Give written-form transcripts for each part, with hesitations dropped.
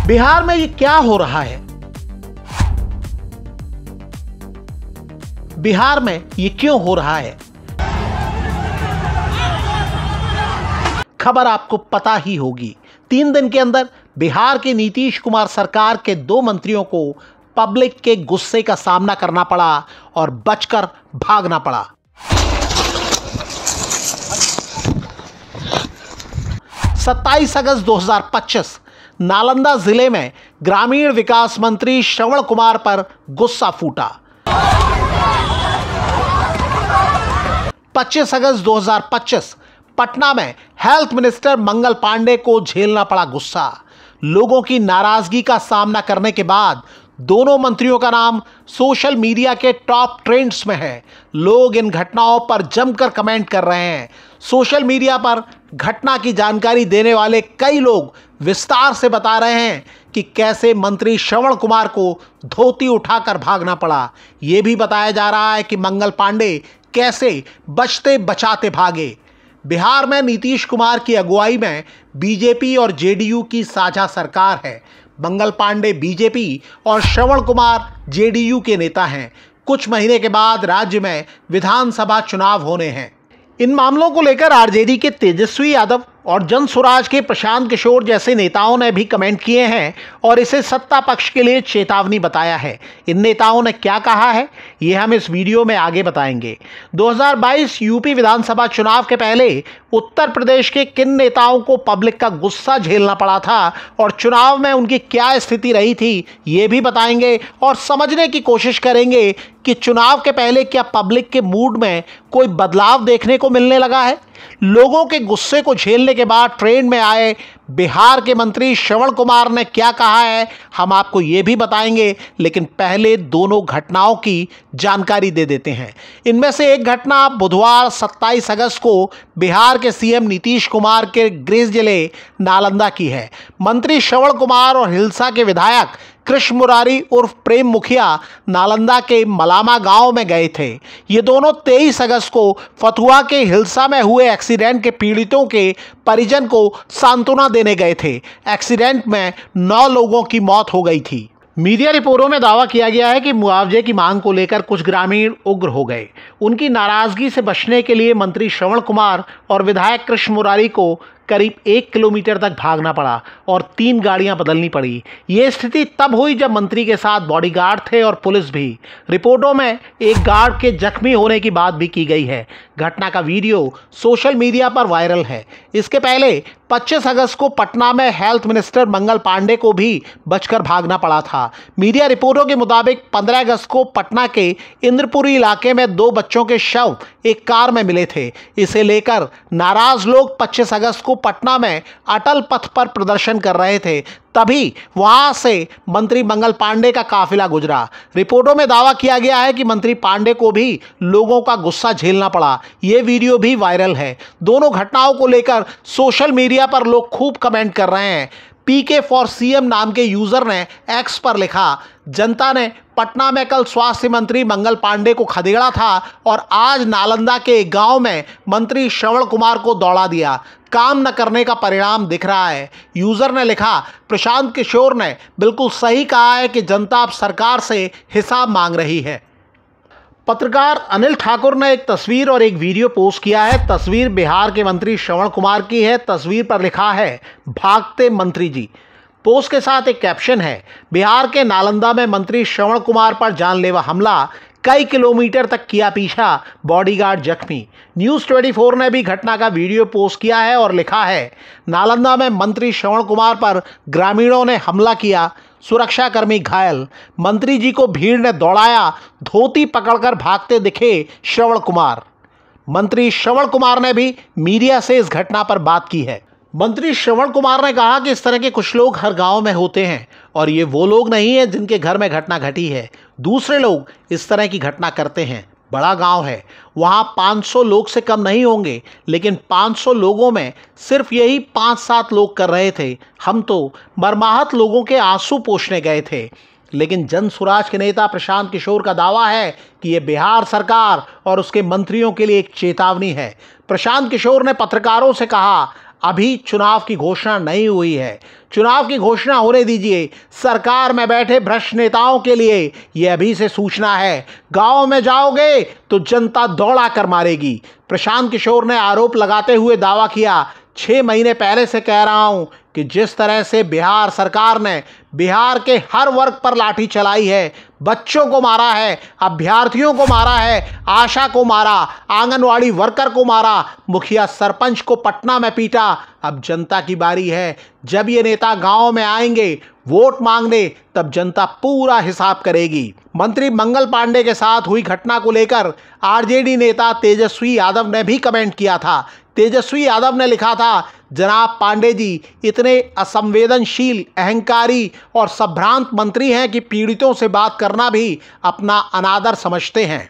बिहार में ये क्या हो रहा है? बिहार में ये क्यों हो रहा है? खबर आपको पता ही होगी। 3 दिन के अंदर बिहार के नीतीश कुमार सरकार के 2 मंत्रियों को पब्लिक के गुस्से का सामना करना पड़ा और बचकर भागना पड़ा। सत्ताईस अगस्त 2025 नालंदा जिले में ग्रामीण विकास मंत्री श्रवण कुमार पर गुस्सा फूटा। 25 अगस्त 2025 पटना में हेल्थ मिनिस्टर मंगल पांडे को झेलना पड़ा गुस्सा। लोगों की नाराजगी का सामना करने के बाद दोनों मंत्रियों का नाम सोशल मीडिया के टॉप ट्रेंड्स में है। लोग इन घटनाओं पर जमकर कमेंट कर रहे हैं। सोशल मीडिया पर घटना की जानकारी देने वाले कई लोग विस्तार से बता रहे हैं कि कैसे मंत्री श्रवण कुमार को धोती उठाकर भागना पड़ा। यह भी बताया जा रहा है कि मंगल पांडे कैसे बचते बचाते भागे। बिहार में नीतीश कुमार की अगुवाई में बीजेपी और जेडीयू की साझा सरकार है। मंगल पांडे बीजेपी और श्रवण कुमार जेडीयू के नेता हैं। कुछ महीने के बाद राज्य में विधानसभा चुनाव होने हैं। इन मामलों को लेकर आरजेडी के तेजस्वी यादव और जन स्वराज के प्रशांत किशोर जैसे नेताओं ने भी कमेंट किए हैं और इसे सत्ता पक्ष के लिए चेतावनी बताया है। इन नेताओं ने क्या कहा है, ये हम इस वीडियो में आगे बताएंगे। 2022 यूपी विधानसभा चुनाव के पहले उत्तर प्रदेश के किन नेताओं को पब्लिक का गुस्सा झेलना पड़ा था और चुनाव में उनकी क्या स्थिति रही थी, ये भी बताएंगे और समझने की कोशिश करेंगे कि चुनाव के पहले क्या पब्लिक के मूड में कोई बदलाव देखने को मिलने लगा है। लोगों के गुस्से को झेलने के बाद ट्रेंड में आए बिहार के मंत्री श्रवण कुमार ने क्या कहा है, हम आपको ये भी बताएंगे। लेकिन पहले दोनों घटनाओं की जानकारी दे देते हैं। इनमें से एक घटना बुधवार 27 अगस्त को बिहार के सीएम नीतीश कुमार के गृह जिले नालंदा की है। मंत्री श्रवण कुमार और हिलसा के विधायक कृष्ण मुरारी उर्फ प्रेम मुखिया नालंदा के मलामा गांव में गए थे। ये दोनों 23 अगस्त को फतुहा के हिलसा में हुए एक्सीडेंट के पीड़ितों के परिजन को सांत्वना देने गए थे। एक्सीडेंट में 9 लोगों की मौत हो गई थी। मीडिया रिपोर्टों में दावा किया गया है कि मुआवजे की मांग को लेकर कुछ ग्रामीण उग्र हो गए। उनकी नाराजगी से बचने के लिए मंत्री श्रवण कुमार और विधायक कृष्ण मुरारी को करीब 1 किलोमीटर तक भागना पड़ा और 3 गाड़ियां बदलनी पड़ी। ये स्थिति तब हुई जब मंत्री के साथ बॉडीगार्ड थे और पुलिस भी। रिपोर्टों में एक गार्ड के जख्मी होने की बात भी की गई है। घटना का वीडियो सोशल मीडिया पर वायरल है। इसके पहले 25 अगस्त को पटना में हेल्थ मिनिस्टर मंगल पांडे को भी बचकर भागना पड़ा था। मीडिया रिपोर्टों के मुताबिक 15 अगस्त को पटना के इंद्रपुरी इलाके में 2 बच्चों के शव एक कार में मिले थे। इसे लेकर नाराज लोग 25 अगस्त को पटना में अटल पथ पर प्रदर्शन कर रहे थे। तभी वहां से मंत्री मंगल पांडे का काफिला गुजरा। रिपोर्टों में दावा किया गया है कि मंत्री पांडे को भी लोगों का गुस्सा झेलना पड़ा। यह वीडियो भी वायरल है। दोनों घटनाओं को लेकर सोशल मीडिया पर लोग खूब कमेंट कर रहे हैं। पीके फॉर सीएम नाम के यूजर ने एक्स पर लिखा, जनता ने पटना में कल स्वास्थ्य मंत्री मंगल पांडे को खदेड़ा था और आज नालंदा के एक गांव में मंत्री श्रवण कुमार को दौड़ा दिया। काम न करने का परिणाम दिख रहा है। यूजर ने लिखा, प्रशांत किशोर ने बिल्कुल सही कहा है कि जनता अब सरकार से हिसाब मांग रही है। पत्रकार अनिल ठाकुर ने एक तस्वीर और एक वीडियो पोस्ट किया है। तस्वीर बिहार के मंत्री श्रवण कुमार की है। तस्वीर पर लिखा है, भागते मंत्री जी। पोस्ट के साथ एक कैप्शन है, बिहार के नालंदा में मंत्री श्रवण कुमार पर जानलेवा हमला, कई किलोमीटर तक किया पीछा, बॉडीगार्ड जख्मी। न्यूज़ 24 ने भी घटना का वीडियो पोस्ट किया है और लिखा है, नालंदा में मंत्री श्रवण कुमार पर ग्रामीणों ने हमला किया, सुरक्षाकर्मी घायल, मंत्री जी को भीड़ ने दौड़ाया, धोती पकड़कर भागते दिखे श्रवण कुमार। मंत्री श्रवण कुमार ने भी मीडिया से इस घटना पर बात की है। मंत्री श्रवण कुमार ने कहा कि इस तरह के कुछ लोग हर गांव में होते हैं और ये वो लोग नहीं हैं जिनके घर में घटना घटी है। दूसरे लोग इस तरह की घटना करते हैं। बड़ा गांव है, वहाँ 500 लोग से कम नहीं होंगे, लेकिन 500 लोगों में सिर्फ यही 5-7 लोग कर रहे थे। हम तो मरमाहत लोगों के आंसू पोंछने गए थे। लेकिन जन स्वराज के नेता प्रशांत किशोर का दावा है कि यह बिहार सरकार और उसके मंत्रियों के लिए एक चेतावनी है। प्रशांत किशोर ने पत्रकारों से कहा, अभी चुनाव की घोषणा नहीं हुई है। चुनाव की घोषणा होने दीजिए। सरकार में बैठे भ्रष्ट नेताओं के लिए यह अभी से सूचना है। गांव में जाओगे तो जनता दौड़ा कर मारेगी। प्रशांत किशोर ने आरोप लगाते हुए दावा किया, 6 महीने पहले से कह रहा हूं कि जिस तरह से बिहार सरकार ने बिहार के हर वर्ग पर लाठी चलाई है, बच्चों को मारा है, अभ्यर्थियों को मारा है, आशा को मारा, आंगनवाड़ी वर्कर को मारा, मुखिया सरपंच को पटना में पीटा, अब जनता की बारी है। जब ये नेता गांव में आएंगे वोट मांगने, तब जनता पूरा हिसाब करेगी। मंत्री मंगल पांडे के साथ हुई घटना को लेकर आरजेडी नेता तेजस्वी यादव ने भी कमेंट किया था। तेजस्वी यादव ने लिखा था, जनाब पांडे जी इतने असंवेदनशील, अहंकारी और संभ्रांत मंत्री हैं कि पीड़ितों से बात करना भी अपना अनादर समझते हैं।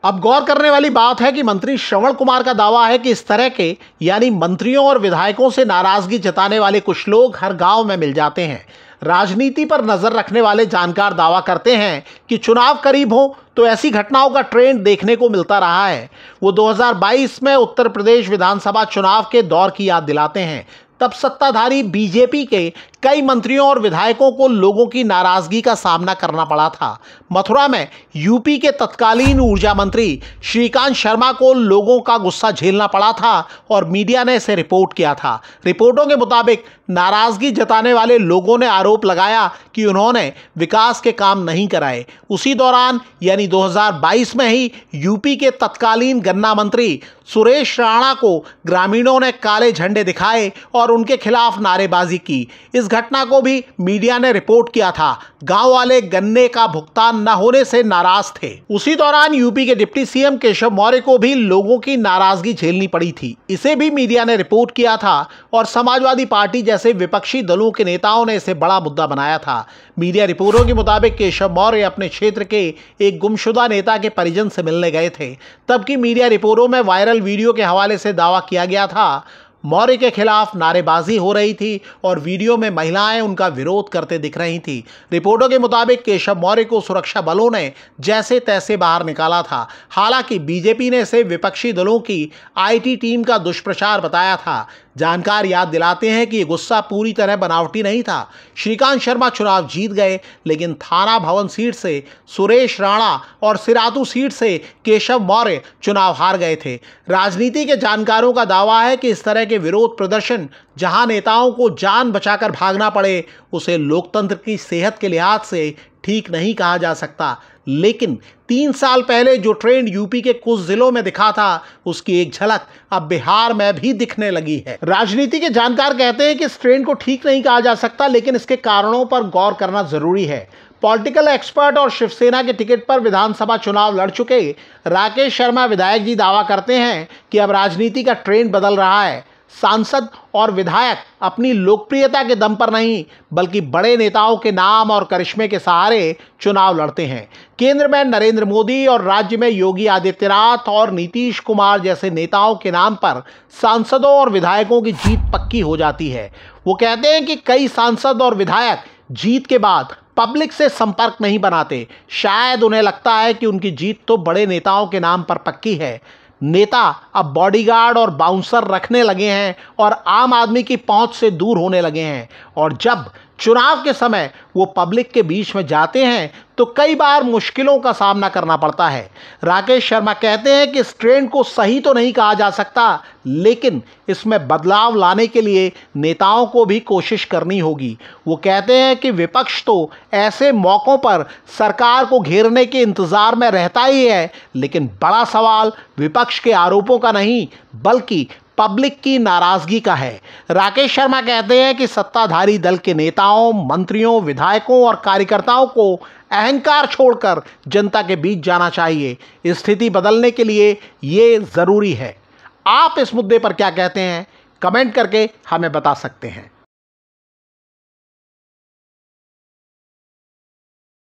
अब गौर करने वाली बात है कि मंत्री श्रवण कुमार का दावा है कि इस तरह के यानी मंत्रियों और विधायकों से नाराजगी जताने वाले कुछ लोग हर गांव में मिल जाते हैं। राजनीति पर नजर रखने वाले जानकार दावा करते हैं कि चुनाव करीब हो तो ऐसी घटनाओं का ट्रेंड देखने को मिलता रहा है। वो 2022 में उत्तर प्रदेश विधानसभा चुनाव के दौर की याद दिलाते हैं। तब सत्ताधारी बीजेपी के कई मंत्रियों और विधायकों को लोगों की नाराजगी का सामना करना पड़ा था। मथुरा में यूपी के तत्कालीन ऊर्जा मंत्री श्रीकांत शर्मा को लोगों का गुस्सा झेलना पड़ा था और मीडिया ने इसे रिपोर्ट किया था। रिपोर्टों के मुताबिक नाराजगी जताने वाले लोगों ने आरोप लगाया कि उन्होंने विकास के काम नहीं कराए। उसी दौरान यानी 2022 में ही यूपी के तत्कालीन गन्ना मंत्री सुरेश राणा को ग्रामीणों ने काले झंडे दिखाए और उनके खिलाफ नारेबाजी की। इस घटना को भी मीडिया ने रिपोर्ट किया था। गांव वाले गन्ने का भुगतान न होने से नाराज थे। उसी दौरान यूपी के डिप्टी सीएम केशव मौर्य को भी लोगों की नाराजगी झेलनी पड़ी थी। इसे भी मीडिया ने रिपोर्ट किया था और समाजवादी पार्टी जैसे विपक्षी दलों के नेताओं ने इसे बड़ा मुद्दा बनाया था। मीडिया रिपोर्टों के मुताबिक केशव मौर्य अपने क्षेत्र के एक गुमशुदा नेता के परिजन से मिलने गए थे। तब की मीडिया रिपोर्टों में वायरल वीडियो के हवाले से दावा किया गया था मौर्य के खिलाफ नारेबाजी हो रही थी और वीडियो में महिलाएं उनका विरोध करते दिख रही थी। रिपोर्टों के मुताबिक केशव मौर्य को सुरक्षा बलों ने जैसे तैसे बाहर निकाला था। हालांकि बीजेपी ने इसे विपक्षी दलों की आईटी टीम का दुष्प्रचार बताया था। जानकार याद दिलाते हैं कि ये गुस्सा पूरी तरह बनावटी नहीं था। श्रीकांत शर्मा चुनाव जीत गए, लेकिन थाना भवन सीट से सुरेश राणा और सिरातू सीट से केशव मौर्य चुनाव हार गए थे। राजनीति के जानकारों का दावा है कि इस तरह के विरोध प्रदर्शन जहां नेताओं को जान बचाकर भागना पड़े, उसे लोकतंत्र की सेहत के लिहाज से ठीक नहीं कहा जा सकता। लेकिन 3 साल पहले जो ट्रेंड यूपी के कुछ जिलों में दिखा था, उसकी एक झलक अब बिहार में भी दिखने लगी है। राजनीति के जानकार कहते हैं कि इस ट्रेंड को ठीक नहीं कहा जा सकता, लेकिन इसके कारणों पर गौर करना जरूरी है। पॉलिटिकल एक्सपर्ट और शिवसेना के टिकट पर विधानसभा चुनाव लड़ चुके राकेश शर्मा विधायक जी दावा करते हैं कि अब राजनीति का ट्रेंड बदल रहा है। सांसद और विधायक अपनी लोकप्रियता के दम पर नहीं, बल्कि बड़े नेताओं के नाम और करिश्मे के सहारे चुनाव लड़ते हैं। केंद्र में नरेंद्र मोदी और राज्य में योगी आदित्यनाथ और नीतीश कुमार जैसे नेताओं के नाम पर सांसदों और विधायकों की जीत पक्की हो जाती है। वो कहते हैं कि कई सांसद और विधायक जीत के बाद पब्लिक से संपर्क नहीं बनाते। शायद उन्हें लगता है कि उनकी जीत तो बड़े नेताओं के नाम पर पक्की है। नेता अब बॉडीगार्ड और बाउंसर रखने लगे हैं और आम आदमी की पहुंच से दूर होने लगे हैं। और जब चुनाव के समय वो पब्लिक के बीच में जाते हैं तो कई बार मुश्किलों का सामना करना पड़ता है। राकेश शर्मा कहते हैं कि इस ट्रेंड को सही तो नहीं कहा जा सकता, लेकिन इसमें बदलाव लाने के लिए नेताओं को भी कोशिश करनी होगी। वो कहते हैं कि विपक्ष तो ऐसे मौक़ों पर सरकार को घेरने के इंतज़ार में रहता ही है, लेकिन बड़ा सवाल विपक्ष के आरोपों का नहीं, बल्कि पब्लिक की नाराजगी का है। राकेश शर्मा कहते हैं कि सत्ताधारी दल के नेताओं, मंत्रियों, विधायकों और कार्यकर्ताओं को अहंकार छोड़कर जनता के बीच जाना चाहिए। स्थिति बदलने के लिए ये जरूरी है। आप इस मुद्दे पर क्या कहते हैं? कमेंट करके हमें बता सकते हैं।